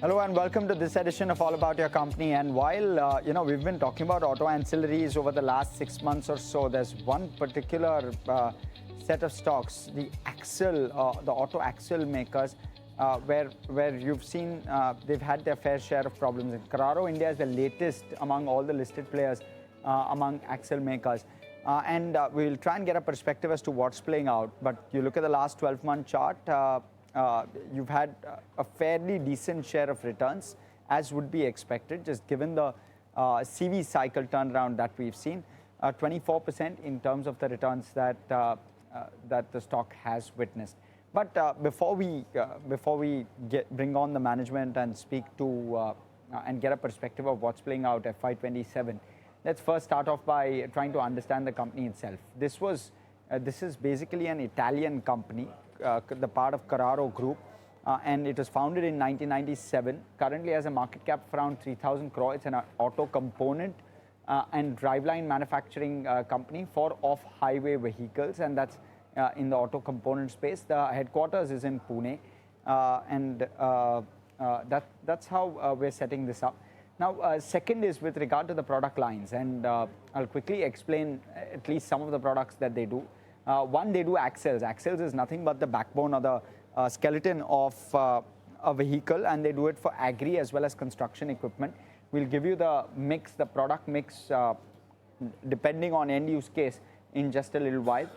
Hello and welcome to this edition of All About Your Company. And while we've been talking about auto ancillaries over the last 6 months or so, there's one particular set of stocks, the auto axle makers, where you've seen they've had their fair share of problems. And Carraro India is the latest among all the listed players among axle makers. We'll try and get a perspective as to what's playing out. But you look at the last 12-month chart, you've had a fairly decent share of returns, as would be expected, just given the CV cycle turnaround that we've seen. 24% in terms of the returns that the stock has witnessed. But before we bring on the management and speak to and get a perspective of what's playing out FY27, let's first start off by trying to understand the company itself. This is basically an Italian company, the part of Carraro Group, and it was founded in 1997. Currently has a market cap of around 3,000 crore. It's an auto component and driveline manufacturing company for off-highway vehicles, and that's in the auto component space. The headquarters is in Pune, and that's how we're setting this up. Now, second is with regard to the product lines, and I'll quickly explain at least some of the products that they do. One, they do axles. Axles is nothing but the backbone or the skeleton of a vehicle, and they do it for agri as well as construction equipment. We'll give you the mix, the product mix, depending on end use case in just a little while.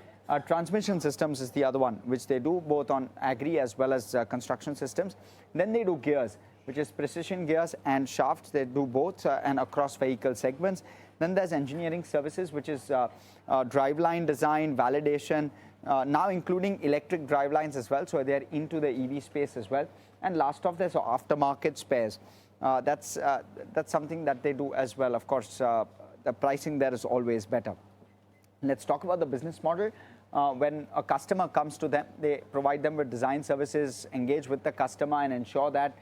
Transmission systems is the other one, which they do both on agri as well as construction systems. Then they do gears, which is precision gears and shafts. They do both and across vehicle segments. Then there's engineering services, which is driveline design, validation, now including electric drivelines as well. So they're into the EV space as well. And last off, there's aftermarket spares. That's something that they do as well. Of course, the pricing there is always better. Let's talk about the business model. When a customer comes to them, they provide them with design services, engage with the customer, and ensure that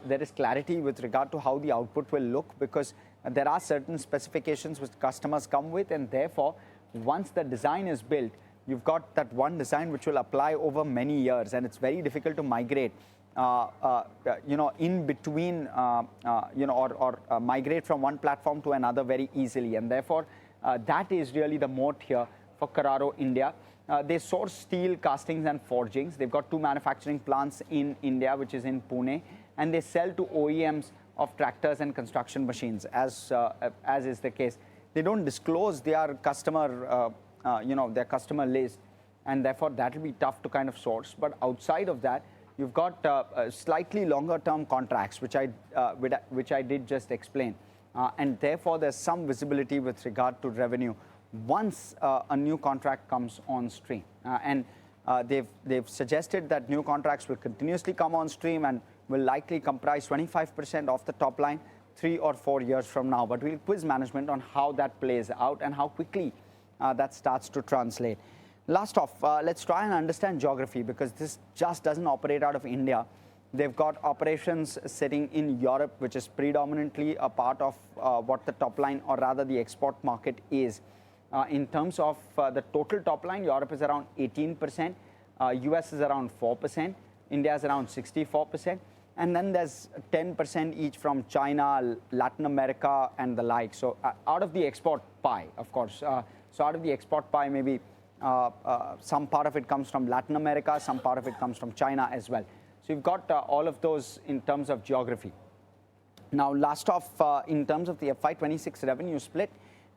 there is clarity with regard to how the output will look, because there are certain specifications which customers come with, and therefore, once the design is built, you've got that one design which will apply over many years, and it's very difficult to migrate, in between, or migrate from one platform to another very easily, and therefore, that is really the moat here for Carraro India. They source steel, castings, and forgings. They've got 2 manufacturing plants in India, which is in Pune, and they sell to OEMs of tractors and construction machines, as is the case. They don't disclose their customer, their customer list, and therefore that will be tough to kind of source. But outside of that, you've got slightly longer-term contracts, which I did just explain, and therefore there's some visibility with regard to revenue once a new contract comes on stream. They've suggested that new contracts will continuously come on stream and will likely comprise 25% of the top line 3 or 4 years from now. But we'll quiz management on how that plays out and how quickly that starts to translate. Last off, let's try and understand geography, because this just doesn't operate out of India. They've got operations sitting in Europe, which is predominantly a part of what the top line, or rather the export market, is. In terms of the total top line, Europe is around 18%, US is around 4%, India is around 64%, and then there's 10% each from China, Latin America, and the like. So out of the export pie, of course, so out of the export pie, maybe some part of it comes from Latin America, some part of it comes from China as well. So you've got all of those in terms of geography. Now, last off, in terms of the FY26 revenue split,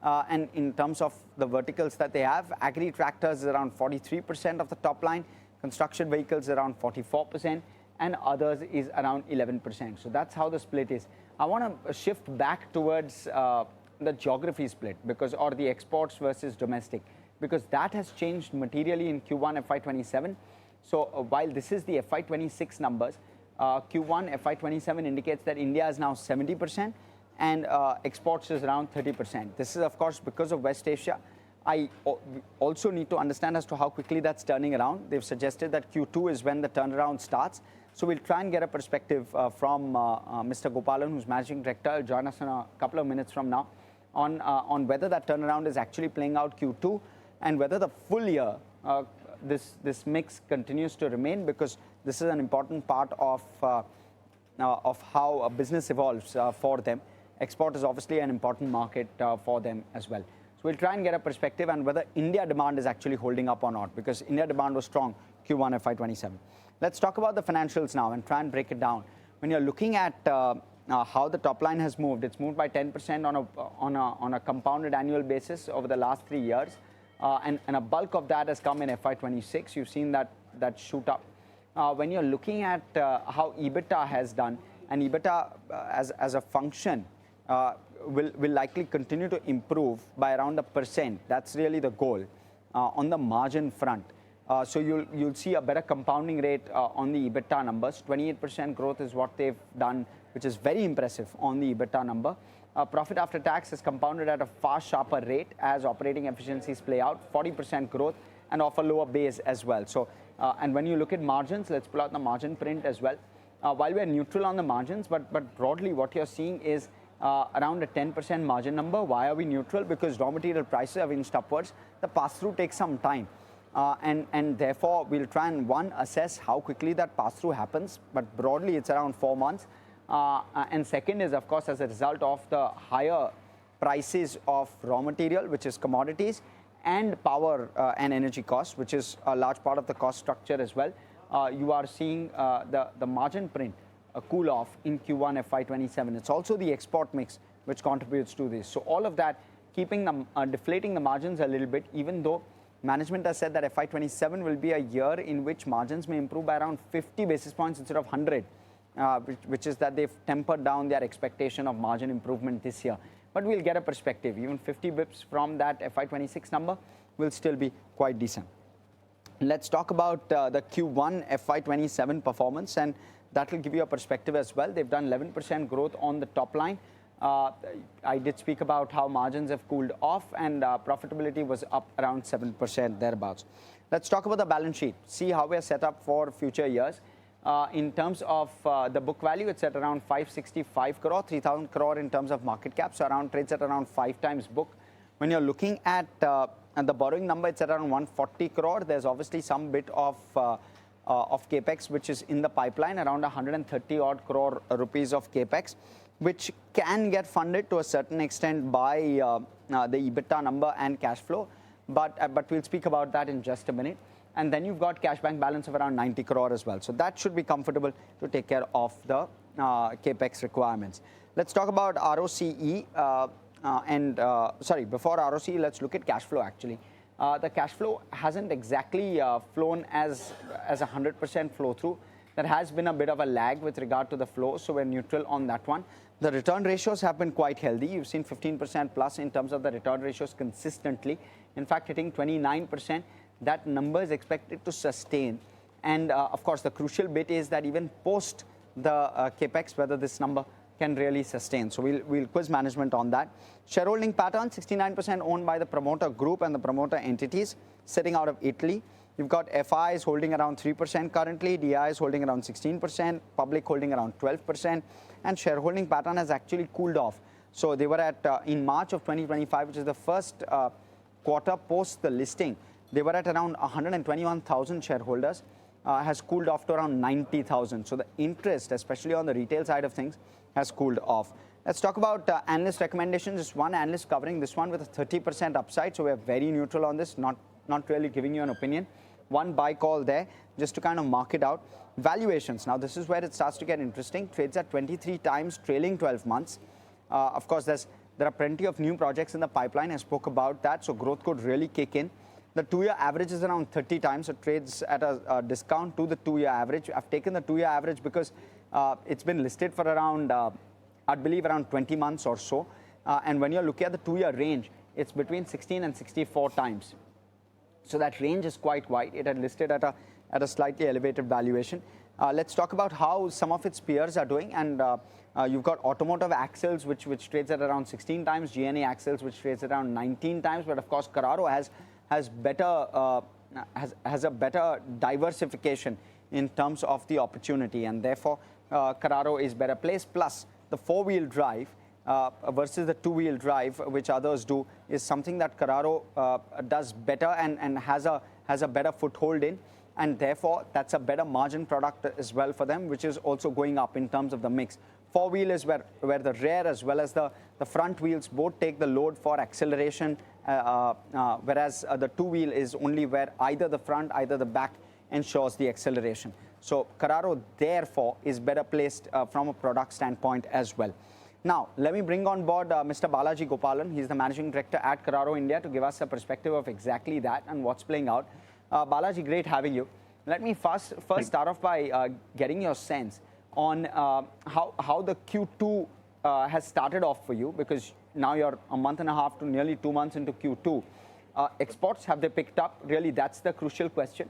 and in terms of the verticals that they have, agri tractors is around 43% of the top line, construction vehicles around 44%, and others is around 11%. So that's how the split is. I want to shift back towards the geography split, or the exports versus domestic, because that has changed materially in Q1 FY27. So while this is the FY26 numbers, Q1 FY27 indicates that India is now 70%, and exports is around 30%. This is, of course, because of West Asia. I also need to understand as to how quickly that's turning around. They've suggested that Q2 is when the turnaround starts. So we'll try and get a perspective from Mr. Gopalan, who's Managing Director. He'll join us in a couple of minutes from now on whether that turnaround is actually playing out Q2, and whether the full year this mix continues to remain, because this is an important part of of how a business evolves for them. Export is obviously an important market for them as well. So we'll try and get a perspective on whether India demand is actually holding up or not, because India demand was strong Q1 FY27. Let's talk about the financials now and try and break it down. When you're looking at how the top line has moved, it's moved by 10% on a compounded annual basis over the last 3 years. And a bulk of that has come in FY26. You've seen that shoot up. When you're looking at how EBITDA has done, and EBITDA as a function will likely continue to improve by around 1%. That's really the goal on the margin front. So you'll see a better compounding rate on the EBITDA numbers. 28% growth is what they've done, which is very impressive on the EBITDA number. Profit after tax is compounded at a far sharper rate as operating efficiencies play out. 40% growth and off a lower base as well. So, and when you look at margins, let's pull out the margin print as well. While we're neutral on the margins, but broadly what you're seeing is around a 10% margin number. Why are we neutral? Because raw material prices have inched upwards. The pass-through takes some time. And therefore, we'll try and assess how quickly that pass-through happens. But broadly, it's around 4 months. And second is, of course, as a result of the higher prices of raw material, which is commodities, and power and energy costs, which is a large part of the cost structure as well. You are seeing the margin print cool off in Q1 FY27. It's also the export mix which contributes to this. So all of that keeping them deflating the margins a little bit, even though management has said that FY27 will be a year in which margins may improve by around 50 basis points instead of 100, which is that they've tempered down their expectation of margin improvement this year. But we'll get a perspective. Even 50 bips from that FY26 number will still be quite decent. Let's talk about the Q1 FY27 performance, and that will give you a perspective as well. They've done 11% growth on the top line. I did speak about how margins have cooled off, and profitability was up around 7% thereabouts. Let's talk about the balance sheet, see how we're set up for future years. In terms of the book value, it's at around 565 crore, 3,000 crore in terms of market cap, so around trades at around 5 times book. When you're looking at the borrowing number, it's at around 140 crore. There's obviously some bit of capex which is in the pipeline, around 130 odd crore rupees of capex, which can get funded to a certain extent by the EBITDA number and cash flow. But we'll speak about that in just a minute. And then you've got cash bank balance of around 90 crore as well. So that should be comfortable to take care of the capex requirements. Let's talk about ROCE. Before ROCE, let's look at cash flow actually. The cash flow hasn't exactly flown as a 100% flow through. There has been a bit of a lag with regard to the flow, so we're neutral on that one. The return ratios have been quite healthy. You've seen 15% plus in terms of the return ratios consistently. In fact, hitting 29%. That number is expected to sustain. And of course, the crucial bit is that even post the capex, whether this number can really sustain. So we'll quiz management on that. Shareholding pattern, 69% owned by the promoter group and the promoter entities sitting out of Italy. You've got FI is holding around 3% currently, DI is holding around 16%, public holding around 12%, and shareholding pattern has actually cooled off. So they were at, in March of 2025, which is the first quarter post the listing, they were at around 121,000 shareholders, has cooled off to around 90,000. So the interest, especially on the retail side of things, has cooled off. Let's talk about analyst recommendations. Just one analyst covering this one with a 30% upside. So we're very neutral on this, not really giving you an opinion. One buy call there, just to kind of mark it out. Valuations. Now, this is where it starts to get interesting. Trades at 23 times trailing 12 months. Of course, there are plenty of new projects in the pipeline. I spoke about that, so growth could really kick in. The 2-year average is around 30 times, so trades at a discount to the 2-year average. I've taken the 2-year average because it's been listed for around, I believe, around 20 months or so. And when you're looking at the 2-year range, it's between 16 and 64 times. So that range is quite wide. It had listed at a slightly elevated valuation. Let's talk about how some of its peers are doing. And you've got automotive axles, which trades at around 16 times, GNA axles, which trades at around 19 times. But of course, Carraro has a better diversification in terms of the opportunity, and therefore Carraro is better placed. Plus, the 4-wheel drive versus the 2-wheel drive, which others do, is something that Carraro does better and has a better foothold in. and therefore that's a better margin product as well for them, which is also going up in terms of the mix. Four-wheel is where the rear as well as the front wheels both take the load for acceleration, whereas the two-wheel is only where either the front, either the back ensures the acceleration. So Carraro, therefore, is better placed from a product standpoint as well. Now, let me bring on board Mr. Balaji Gopalan. He's the Managing Director at Carraro India to give us a perspective of exactly that and what's playing out. Balaji, great having you. Let me first start off by getting your sense on how the Q2 has started off for you, because now you're a month and a half to nearly 2 months into Q2. Exports, have they picked up? Really, that's the crucial question.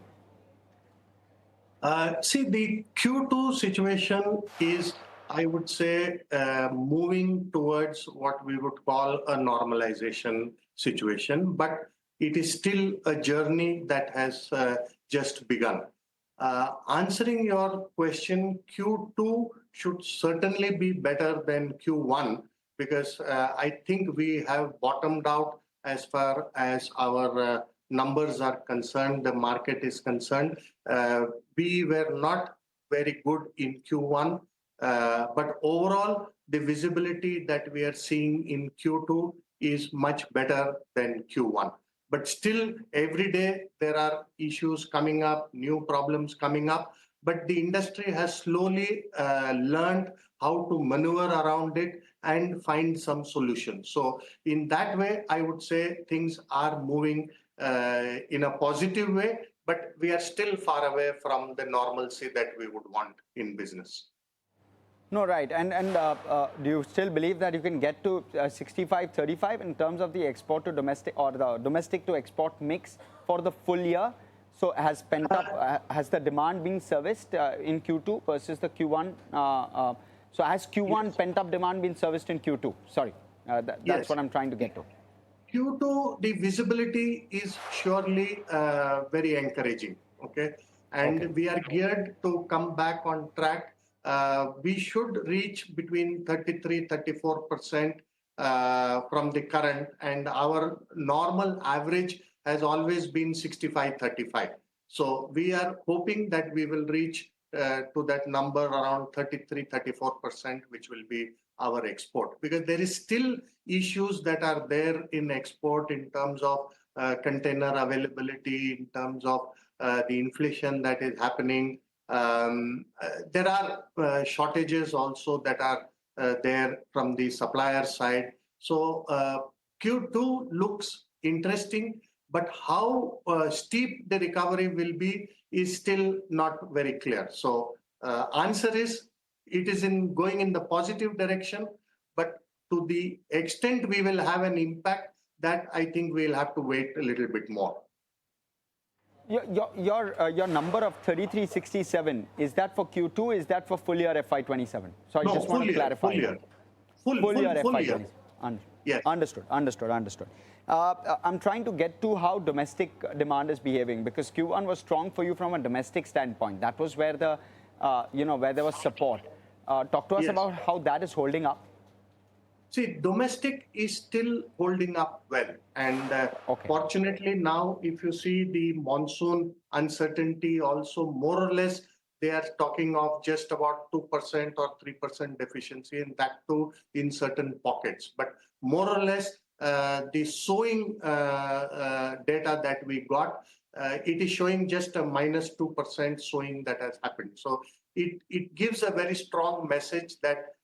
See, the Q2 situation is, I would say, moving towards what we would call a normalization situation, but it is still a journey that has just begun. Answering your question, Q2 should certainly be better than Q1, because I think we have bottomed out as far as our numbers are concerned, the market is concerned. We were not very good in Q1, but overall, the visibility that we are seeing in Q2 is much better than Q1. But still, every day there are issues coming up, new problems coming up, but the industry has slowly learned how to maneuver around it and find some solutions. So in that way, I would say things are moving in a positive way, but we are still far away from the normalcy that we would want in business. No, right. And do you still believe that you can get to 65-35 in terms of the export to domestic or the domestic to export mix for the full year? So has the demand been serviced in Q2 versus the Q1? So has Q1 yes. Pent-up demand been serviced in Q2? Sorry, that's yes. What I'm trying to get to. Q2, the visibility is surely very encouraging, okay? And okay. We are geared to come back on track. We should reach between 33-34% from the current, and our normal average has always been 65-35. So we are hoping that we will reach to that number around 33-34%, which will be our export, because there is still issues that are there in export in terms of container availability, in terms of the inflation that is happening. There are shortages also that are there from the supplier side. So Q2 looks interesting, but how steep the recovery will be is still not very clear. So answer is, it is going in the positive direction, but to the extent we will have an impact, that I think we'll have to wait a little bit more. Your number of 3367, is that for Q2? Is that for full year FY27? So I just want to clarify. Full year. Full year FY27. Yes. Understood. I'm trying to get to how domestic demand is behaving, because Q1 was strong for you from a domestic standpoint. That was where the where there was support. Talk to us yes. about how that is holding up. See, domestic is still holding up well. And okay. Fortunately now, if you see the monsoon uncertainty also, more or less, they are talking of just about 2% or 3% deficiency, and that too in certain pockets. But more or less, the sowing data that we got, it is showing just a -2% sowing that has happened. So it gives a very strong message that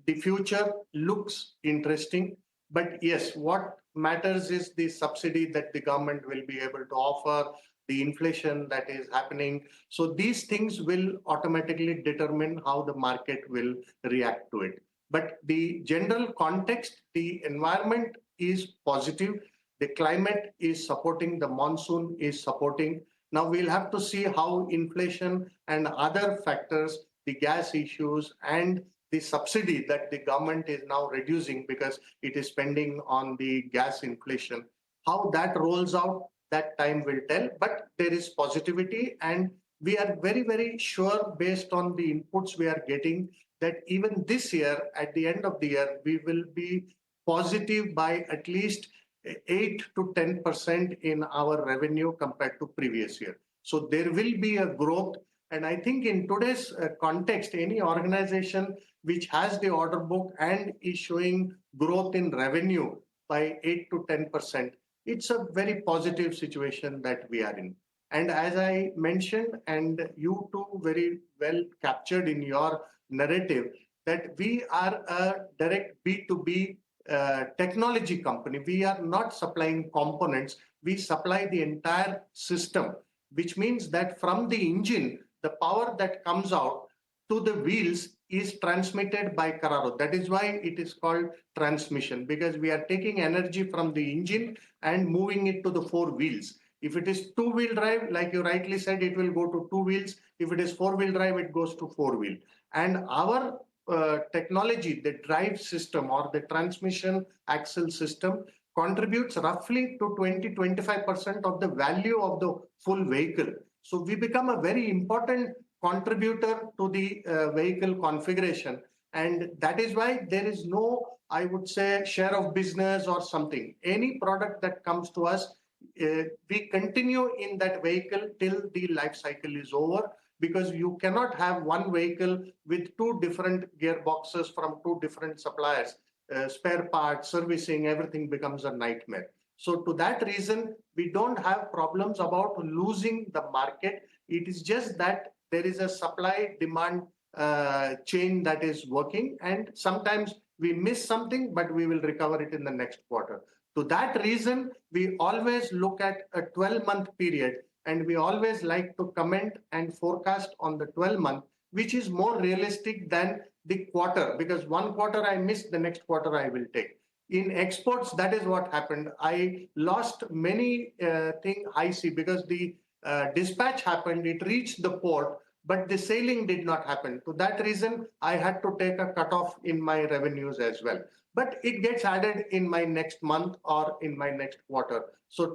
the future looks interesting. But yes, what matters is the subsidy that the government will be able to offer, the inflation that is happening. So these things will automatically determine how the market will react to it. But the general context, the environment is positive. The climate is supporting, the monsoon is supporting. Now we'll have to see how inflation and other factors, the gas issues and the subsidy that the government is now reducing because it is spending on the gas inflation, how that rolls out, that time will tell. But there is positivity, and we are very, very sure based on the inputs we are getting that even this year, at the end of the year, we will be positive by at least 8 to 10% in our revenue compared to previous year. So there will be a growth. And I think in today's context, any organization which has the order book and is showing growth in revenue by 8 to 10%, it's a very positive situation that we are in. And as I mentioned, and you too very well captured in your narrative, that we are a direct B2B technology company. We are not supplying components, we supply the entire system, which means that from the engine, the power that comes out to the wheels is transmitted by Carraro. That is why it is called transmission, because we are taking energy from the engine and moving it to the four wheels. If it is two-wheel drive, like you rightly said, it will go to two wheels. If it is four-wheel drive, it goes to four-wheel. And our technology, the drive system or the transmission axle system, contributes roughly to 20-25% of the value of the full vehicle. So we become a very important contributor to the vehicle configuration. And that is why there is no, I would say, share of business or something. Any product that comes to us, we continue in that vehicle till the life cycle is over, because you cannot have one vehicle with two different gearboxes from two different suppliers. Spare parts, servicing, everything becomes a nightmare. So to that reason, we don't have problems about losing the market. It is just that there is a supply-demand chain that is working, and sometimes we miss something, but we will recover it in the next quarter. To that reason, we always look at a 12-month period, and we always like to comment and forecast on the 12-month, which is more realistic than the quarter, because one quarter I missed, the next quarter I will take. In exports, that is what happened. I lost many things I see, because the dispatch happened, it reached the port, but the sailing did not happen. To that reason, I had to take a cutoff in my revenues as well. But it gets added in my next month or in my next quarter. So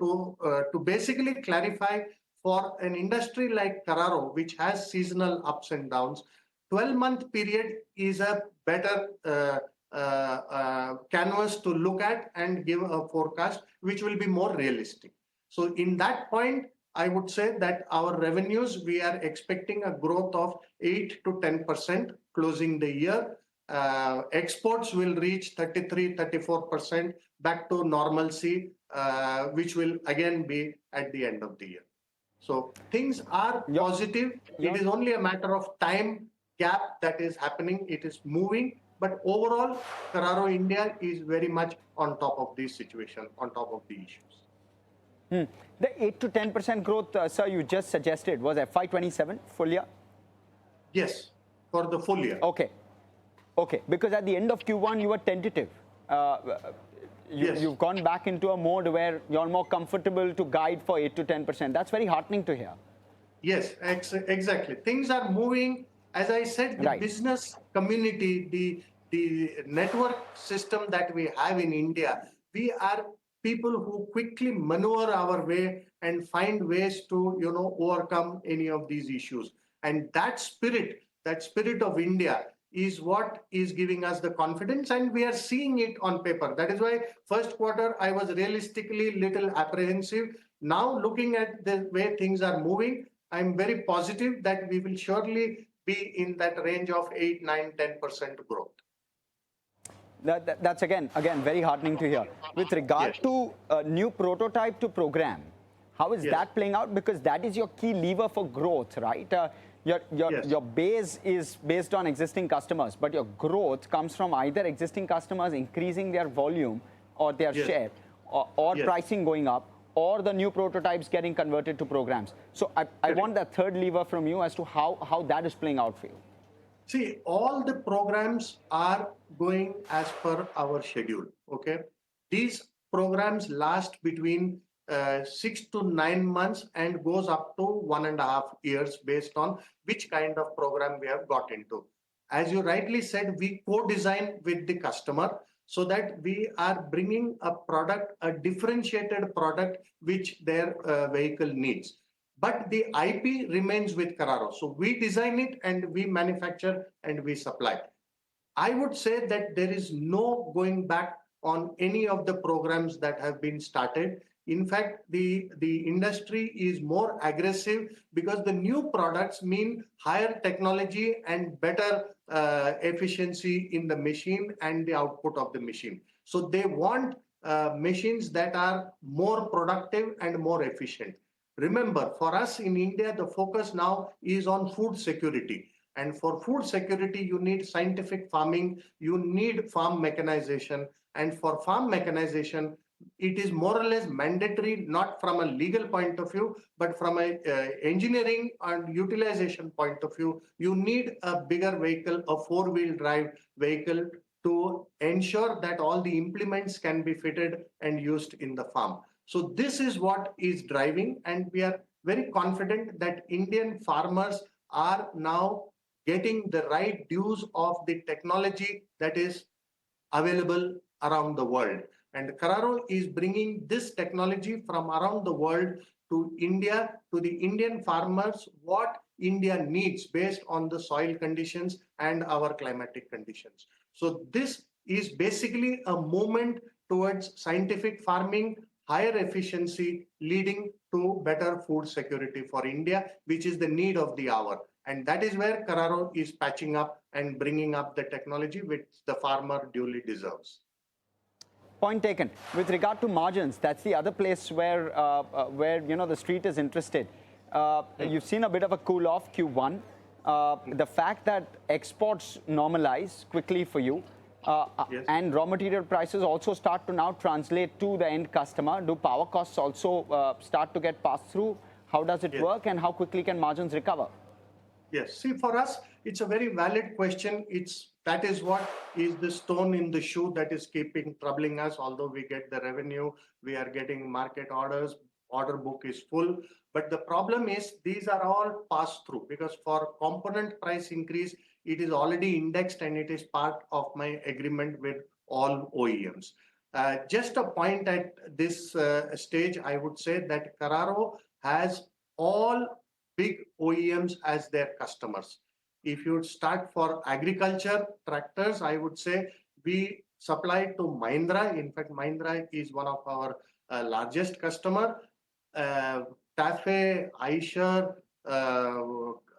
to basically clarify, for an industry like Carraro, which has seasonal ups and downs, 12-month period is a better canvas to look at and give a forecast, which will be more realistic. So in that point, I would say that our revenues, we are expecting a growth of 8 to 10% closing the year. Exports will reach 33-34% back to normalcy, which will again be at the end of the year. So things are positive. It is only a matter of time gap that is happening. It is moving. But overall, Carraro India is very much on top of this situation, on top of the issues. The 8 to 10% growth, sir, you just suggested was FY27 full year? Yes, for the full year. Okay. Okay, because at the end of Q1, you were tentative. You've gone back into a mode where you're more comfortable to guide for 8 to 10%. That's very heartening to hear. Yes, exactly. Things are moving. As I said, the business community, the network system that we have in India, we are people who quickly maneuver our way and find ways to, overcome any of these issues. And that spirit of India is what is giving us the confidence, and we are seeing it on paper. That is why first quarter I was realistically little apprehensive. Now looking at the way things are moving, I'm very positive that we will surely be in that range of 8, 9, 10% growth. That's again very heartening to hear. With regard to new prototype to program, how is that playing out? Because that is your key lever for growth, right? Your base is based on existing customers, but your growth comes from either existing customers increasing their volume or their share, or pricing going up, or the new prototypes getting converted to programs. So I want that third lever from you as to how that is playing out for you. See, all the programs are going as per our schedule, okay? These programs last between 6 to 9 months and goes up to 1.5 years based on which kind of program we have got into. As you rightly said, we co-design with the customer so that we are bringing a product, a differentiated product which their vehicle needs. But the IP remains with Carraro. So we design it and we manufacture and we supply. I would say that there is no going back on any of the programs that have been started. In fact, the industry is more aggressive because the new products mean higher technology and better efficiency in the machine and the output of the machine. So they want machines that are more productive and more efficient. Remember, for us in India, the focus now is on food security. And for food security, you need scientific farming, you need farm mechanization. And for farm mechanization, it is more or less mandatory, not from a legal point of view, but from a engineering and utilization point of view. You need a bigger vehicle, a four-wheel drive vehicle, to ensure that all the implements can be fitted and used in the farm. So this is what is driving, and we are very confident that Indian farmers are now getting the right dues of the technology that is available around the world. And Carraro is bringing this technology from around the world to India, to the Indian farmers, what India needs based on the soil conditions and our climatic conditions. So this is basically a movement towards scientific farming, higher efficiency, leading to better food security for India, which is the need of the hour. And that is where Carraro is patching up and bringing up the technology which the farmer duly deserves. Point taken. With regard to margins, that's the other place where the street is interested. You've seen a bit of a cool off Q1. The fact that exports normalize quickly for you, yes, and raw material prices also start to now translate to the end customer. Do power costs also start to get passed through? How does it work, and how quickly can margins recover? Yes, see, for us, it's a very valid question. That is what is the stone in the shoe that is troubling us. Although we get the revenue, we are getting market orders, order book is full. But the problem is these are all passed through, because for component price increase, it is already indexed and it is part of my agreement with all OEMs. Just a point at this stage, I would say that Carraro has all big OEMs as their customers. If you start for agriculture tractors, I would say we supply to Mahindra. In fact, Mahindra is one of our largest customer. TAFE, Eicher,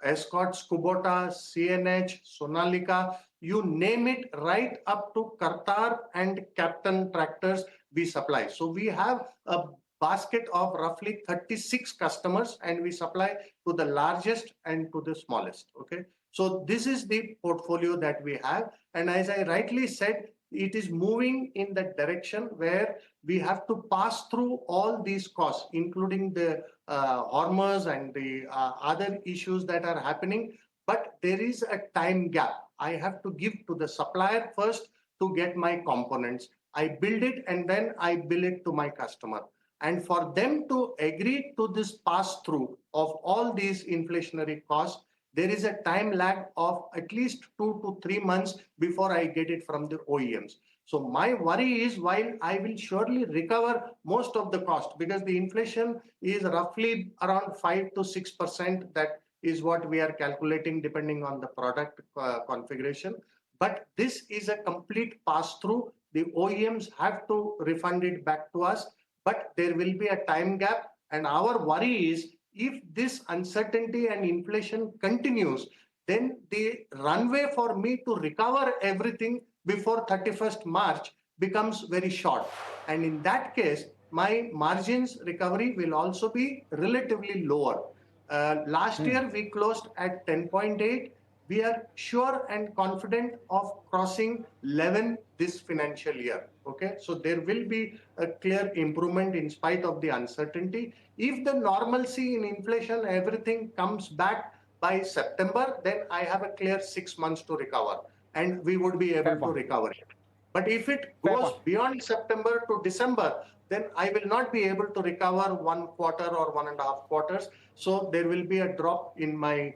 Escort, Kubota, CNH, Sonalika, you name it, right up to Kartar and Captain tractors we supply. So we have a basket of roughly 36 customers, and we supply to the largest and to the smallest. Okay, so this is the portfolio that we have, and as I rightly said, it is moving in that direction where we have to pass through all these costs, including the hormones and the other issues that are happening. But there is a time gap. I have to give to the supplier first to get my components. I build it and then I bill it to my customer. And for them to agree to this pass-through of all these inflationary costs, there is a time lag of at least 2 to 3 months before I get it from the OEMs. So my worry is, while I will surely recover most of the cost, because the inflation is roughly around 5 to 6%, that is what we are calculating depending on the product configuration. But this is a complete pass-through. The OEMs have to refund it back to us, but there will be a time gap. And our worry is, if this uncertainty and inflation continues, then the runway for me to recover everything before 31st March becomes very short. And in that case, my margins recovery will also be relatively lower. Last year, we closed at 10.8. We are sure and confident of crossing 11 this financial year. Okay, so there will be a clear improvement in spite of the uncertainty. If the normalcy in inflation, everything comes back by September, then I have a clear 6 months to recover, and we would be able to recover it. But if it goes beyond September to December, then I will not be able to recover 1 quarter or 1.5 quarters. So there will be a drop in my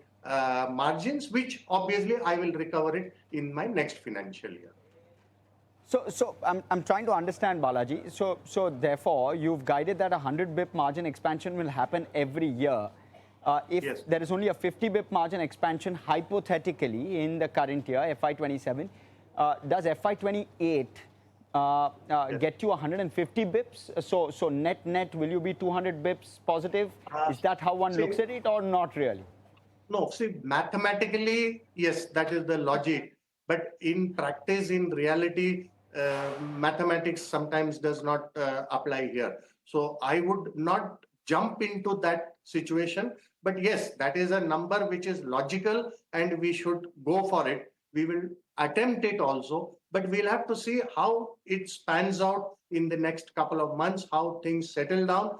margins, which obviously I will recover it in my next financial year. So I'm trying to understand, Balaji. So therefore, you've guided that 100 BIP margin expansion will happen every year. If there is only a 50 BIP margin expansion hypothetically in the current year, FY27, does FY28 get you 150 bips? So net, will you be 200 bips positive? Is that how one looks at it or not really? No, see, mathematically, yes, that is the logic. But in practice, in reality, mathematics sometimes does not apply here. So I would not jump into that situation. But yes, that is a number which is logical and we should go for it. We will attempt it also, but we'll have to see how it spans out in the next couple of months, how things settle down.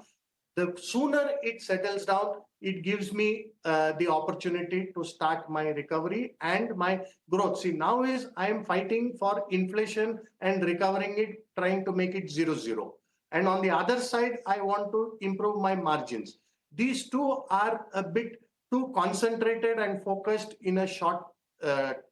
The sooner it settles down, it gives me the opportunity to start my recovery and my growth. See, now is I am fighting for inflation and recovering it, trying to make it 0-0. And on the other side, I want to improve my margins. These two are a bit too concentrated and focused in a short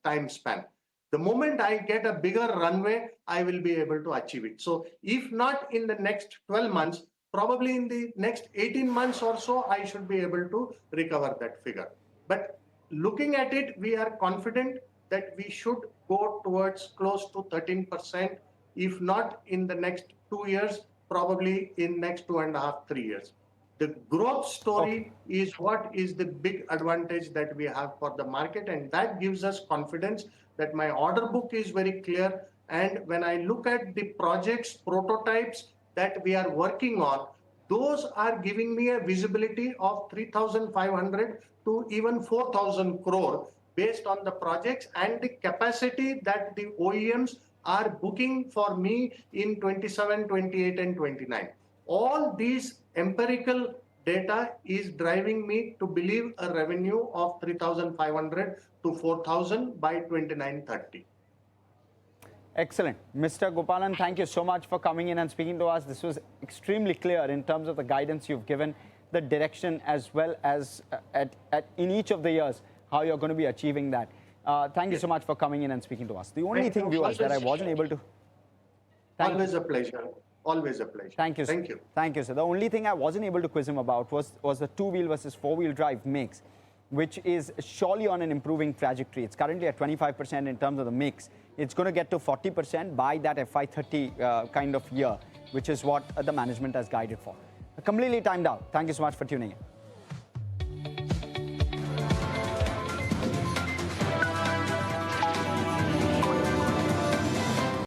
time span. The moment I get a bigger runway, I will be able to achieve it. So if not in the next 12 months, probably in the next 18 months or so, I should be able to recover that figure. But looking at it, we are confident that we should go towards close to 13%, if not in the next 2 years, probably in next 2.5, 3 years. The growth story is what is the big advantage that we have for the market, and that gives us confidence that my order book is very clear. And when I look at the projects, prototypes that we are working on, those are giving me a visibility of 3,500 to even 4,000 crore based on the projects and the capacity that the OEMs are booking for me in 27, 28, and 29. All these empirical data is driving me to believe a revenue of 3,500 to 4,000 by 29-30. Excellent. Mr. Gopalan, thank you so much for coming in and speaking to us. This was extremely clear in terms of the guidance you've given, the direction, as well as in each of the years, how you're going to be achieving that. Thank you so much for coming in and speaking to us. The only thing, viewers, that I wasn't able to... Always a pleasure. Always a pleasure. Thank you. Thank you. Thank you, sir. The only thing I wasn't able to quiz him about was the two-wheel versus four-wheel drive mix, which is surely on an improving trajectory. It's currently at 25% in terms of the mix. It's going to get to 40% by that FY30 kind of year, which is what the management has guided for. Completely timed out. Thank you so much for tuning in.